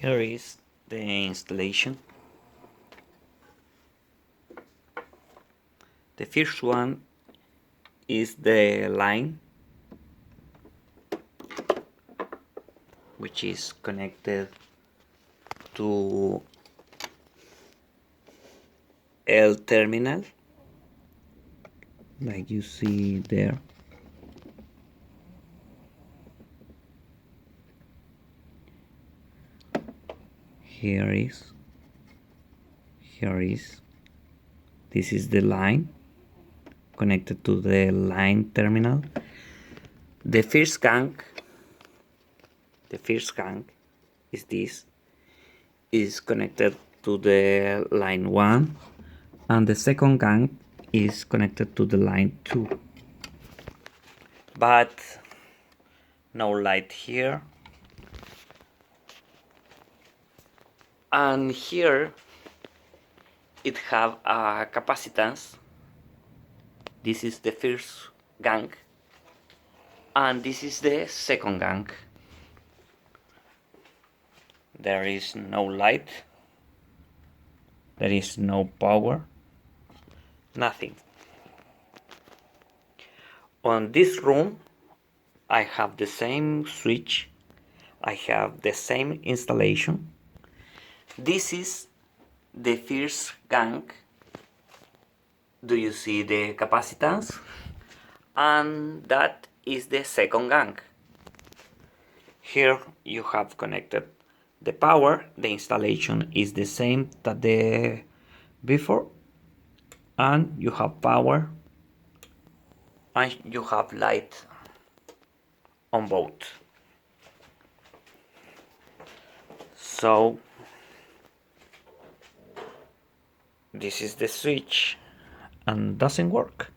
Here is the installation. The first one is the line, which is connected to L terminal, like you see there. Here is this is the line connected to the line terminal. The first gang is this, is connected to the line 1, and the second gang is connected to the line 2, but no light here. And here it have a capacitance. This is the first gang, and this is the second gang. There is no light, there is no power, nothing. On this room I have the same switch, I have the same installation. This is the first gang. Do you see the capacitance? And that is the second gang. Here you have connected the power. The installation is the same that the before, and you have power and you have light on both. So this is the switch and doesn't work.